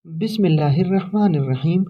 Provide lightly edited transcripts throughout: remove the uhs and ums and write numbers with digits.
بسم اللہ الرحمن الرحیم۔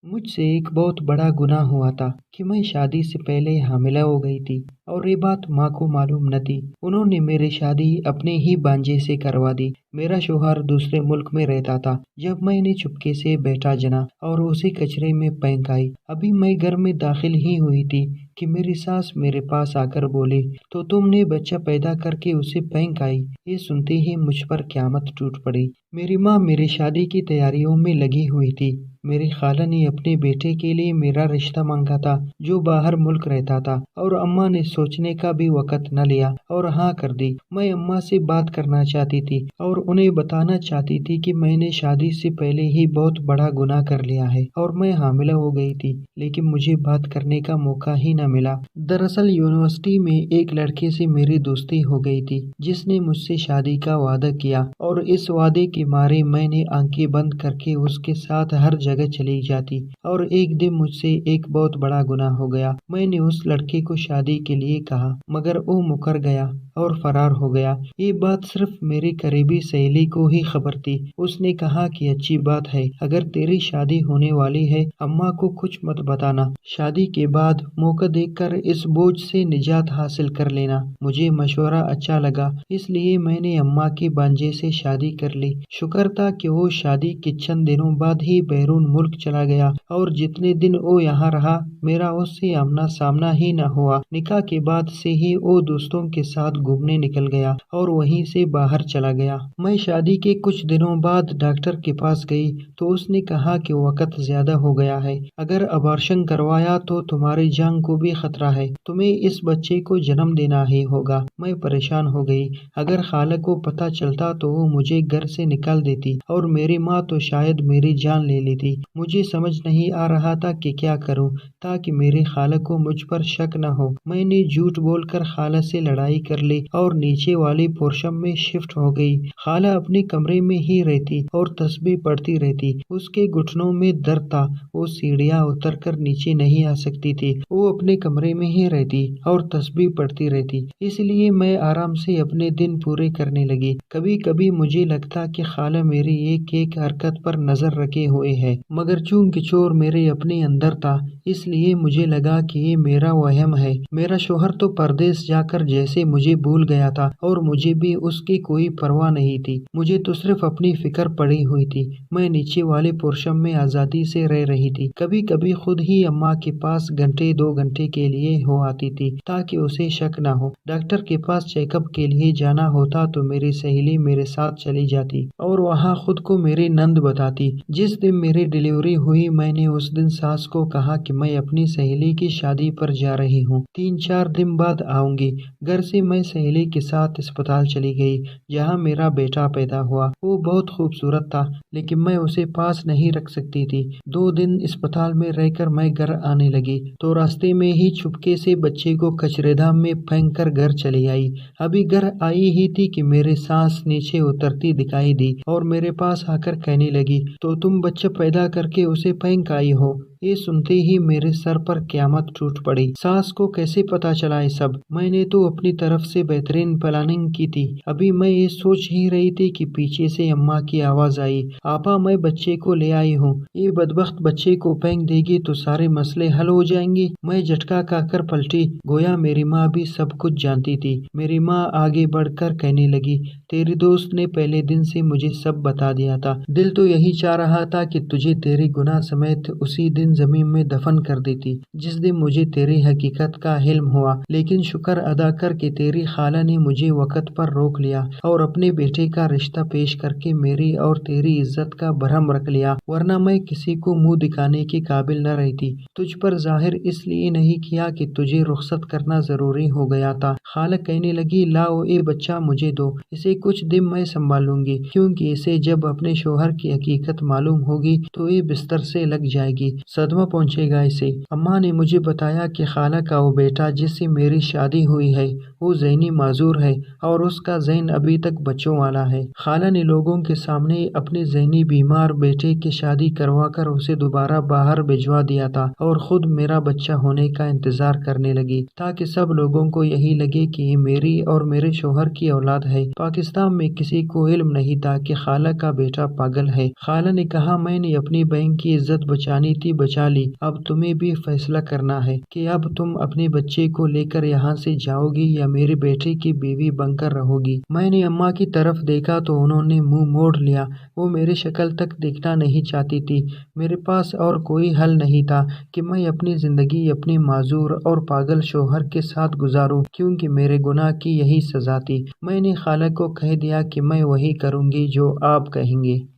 مجھ سے ایک بہت بڑا گناہ ہوا تھا کہ میں شادی سے پہلے حاملہ ہو گئی تھی اور یہ بات ماں کو معلوم نہ تھی۔ انہوں نے میری شادی اپنے ہی بانجے سے کروا دی۔ میرا شوہر دوسرے ملک میں رہتا تھا۔ جب میں نے چپکے سے بیٹا جنا اور اسے کچرے میں پھینک آئی، ابھی میں گھر میں داخل ہی ہوئی تھی کہ میری ساس میرے پاس آ کر بولی، تو تم نے بچہ پیدا کر کے اسے پھینک آئی۔ یہ سنتے ہی مجھ پر قیامت ٹوٹ پڑی۔ میری ماں میری شادی کی تیاریوں میں لگی ہوئی تھی۔ میری خالہ نے اپنے بیٹے کے لیے میرا رشتہ مانگا تھا جو باہر ملک رہتا تھا، اور اماں نے سوچنے کا بھی وقت نہ لیا اور ہاں کر دی۔ میں اماں سے بات کرنا چاہتی تھی اور انہیں بتانا چاہتی تھی کہ میں نے شادی سے پہلے ہی بہت بڑا گناہ کر لیا ہے اور میں حاملہ ہو گئی تھی، لیکن مجھے بات کرنے کا موقع ہی نہ ملا۔ دراصل یونیورسٹی میں ایک لڑکے سے میری دوستی ہو گئی تھی جس نے مجھ سے شادی کا وعدہ کیا، اور اس وعدے کے مارے میں نے آنکھیں بند کر کے اس کے ساتھ ہر جگہ چلی جاتی، اور ایک دن مجھ سے ایک بہت بڑا گناہ ہو گیا۔ میں نے اس لڑکے کو شادی کے لیے کہا، مگر وہ مکر گیا اور فرار ہو گیا۔ یہ بات صرف میری قریبی سہیلی کو ہی خبر تھی۔ اس نے کہا کہ اچھی بات ہے، اگر تیری شادی ہونے والی ہے اماں کو کچھ مت بتانا، شادی کے بعد موقع دیکھ کر اس بوجھ سے نجات حاصل کر لینا۔ مجھے مشورہ اچھا لگا، اس لیے میں نے اماں کے بانجے سے شادی کر لی۔ شکر تھا کہ وہ شادی کے چند دنوں بعد ہی بیرون ملک چلا گیا، اور جتنے دن وہ یہاں رہا میرا اس سے آمنا سامنا ہی نہ ہوا۔ نکاح کے بعد سے ہی وہ دوستوں کے ساتھ گھومنے نکل گیا اور وہیں سے باہر چلا گیا۔ میں شادی کے کچھ دنوں بعد ڈاکٹر کے پاس گئی تو اس نے کہا کہ وقت زیادہ ہو گیا ہے، اگر ابارشن کروایا تو تمہاری جان کو بھی خطرہ ہے، تمہیں اس بچے کو جنم دینا ہی ہوگا۔ میں پریشان ہو گئی۔ اگر خالہ کو پتہ چلتا تو وہ مجھے گھر سے نکال دیتی، اور میری ماں تو شاید میری جان لے لیتی۔ مجھے سمجھ نہیں آ رہا تھا کہ کیا کروں تاکہ میری خالہ کو مجھ پر شک نہ ہو۔ میں نے جھوٹ بول کر خالہ سے لڑائی کر لی اور نیچے والی پورشن میں شفٹ ہو گئی۔ خالہ اپنے کمرے میں ہی رہتی اور تسبیح پڑھتی رہتی۔ اس کے گھٹنوں میں درد تھا، وہ سیڑھیاں اتر کر نیچے نہیں آ سکتی تھی۔ وہ اپنے کمرے میں ہی رہتی اور تسبیح پڑھتی رہتی، اس لیے میں آرام سے اپنے دن پورے کرنے لگی۔ کبھی کبھی مجھے لگتا کہ خالہ میری ایک ایک حرکت پر نظر رکھے ہوئے ہے، مگر چونکہ چور میرے اپنے اندر تھا اس لیے مجھے لگا کہ یہ میرا وہم ہے۔ میرا شوہر تو پردیس جا کر جیسے مجھے بھول گیا تھا، اور مجھے بھی اس کی کوئی پرواہ نہیں تھی۔ مجھے تو صرف اپنی فکر پڑی ہوئی تھی۔ میں نیچے والے پورشن میں آزادی سے رہ رہی تھی۔ کبھی کبھی خود ہی اماں کے پاس گھنٹے 2 گھنٹے کے لیے ہو آتی تھی تاکہ اسے شک نہ ہو۔ ڈاکٹر کے پاس چیک اپ کے لیے جانا ہوتا تو میری سہیلی میرے ساتھ چلی جاتی اور وہاں خود کو میری نند بتاتی۔ جس دن میری ڈیلیوری ہوئی میں نے اس دن ساس کو کہا کہ میں اپنی سہیلی کی شادی پر جا رہی ہوں، 3-4 دن بعد آؤں گی۔ گھر سے میں سہیلی کے ساتھ اسپتال چلی گئی جہاں میرا بیٹا پیدا ہوا۔ وہ بہت خوبصورت تھا لیکن میں اسے پاس نہیں رکھ سکتی تھی۔ 2 دن اسپتال میں رہ کر میں گھر آنے لگی تو راستے میں ہی چپکے سے بچے کو کچرے دان میں پھینک کر گھر چلی آئی۔ ابھی گھر آئی ہی تھی کہ میرے سانس نیچے اترتی دکھائی دی اور میرے پاس آ کر کہنے لگی، تو تم بچہ پیدا کر کے اسے پھینک آئی ہو۔ یہ سنتے ہی میرے سر پر قیامت ٹوٹ پڑی۔ ساس کو کیسے پتا چلا یہ سب؟ میں نے تو اپنی طرف سے بہترین پلاننگ کی تھی۔ ابھی میں یہ سوچ ہی رہی تھی کہ پیچھے سے اماں کی آواز آئی، آپا میں بچے کو لے آئی ہوں، یہ بدبخت بچے کو پھینک دے گی تو سارے مسئلے حل ہو جائیں گے۔ میں جھٹکا کھا کر پلٹی، گویا میری ماں بھی سب کچھ جانتی تھی۔ میری ماں آگے بڑھ کر کہنے لگی، تیری دوست نے پہلے دن سے مجھے سب بتا دیا تھا۔ دل تو یہی چاہ رہا تھا کہ تجھے تیرے گناہ سمیت اسی دن زمین میں دفن کر دیتی جس دن مجھے تیری حقیقت کا علم ہوا، لیکن شکر ادا کر کہ تیری خالہ نے مجھے وقت پر روک لیا اور اپنے بیٹے کا رشتہ پیش کر کے میری اور تیری عزت کا برہم رکھ لیا، ورنہ میں کسی کو منہ دکھانے کے قابل نہ رہتی۔ تجھ پر ظاہر اس لیے نہیں کیا کہ تجھے رخصت کرنا ضروری ہو گیا تھا۔ خالہ کہنے لگی، لاؤ یہ بچہ مجھے دو، اسے کچھ دن میں سنبھالوں گی، کیونکہ اسے جب اپنے شوہر کی حقیقت معلوم ہوگی تو یہ بستر سے لگ جائے گی۔ صدمہ پہنچے گا اسے۔ اماں نے مجھے بتایا کہ خالہ کا وہ بیٹا جس سے میری شادی ہوئی ہے وہ ذہنی معذور ہے اور اس کا ذہن ابھی تک بچوں والا ہے۔ خالہ نے لوگوں کے سامنے اپنے ذہنی بیمار بیٹے کی شادی کروا کر اسے دوبارہ باہر بھجوا دیا تھا اور خود میرا بچہ ہونے کا انتظار کرنے لگی تاکہ سب لوگوں کو یہی لگے کہ یہ میری اور میرے شوہر کی اولاد ہے۔ پاکستان میں کسی کو علم نہیں تھا کہ خالہ کا بیٹا پاگل ہے۔ خالہ نے کہا میں نے اپنی بہن کی عزت بچانی تھی بچا لی، اب تمہیں بھی فیصلہ کرنا ہے کہ اب تم اپنے بچے کو لے کر یہاں سے جاؤ گی یا میرے بیٹے کی بیوی بن کر رہو گی۔ میں نے اماں کی طرف دیکھا تو انہوں نے منہ موڑ لیا، وہ میری شکل تک دیکھنا نہیں چاہتی تھی۔ میرے پاس اور کوئی حل نہیں تھا کہ میں اپنی زندگی اپنے معذور اور پاگل شوہر کے ساتھ گزاروں کیونکہ میرے گناہ کی یہی سزا تھی۔ میں نے خالہ کو کہہ دیا کہ میں وہی کروں گی جو آپ کہیں گے۔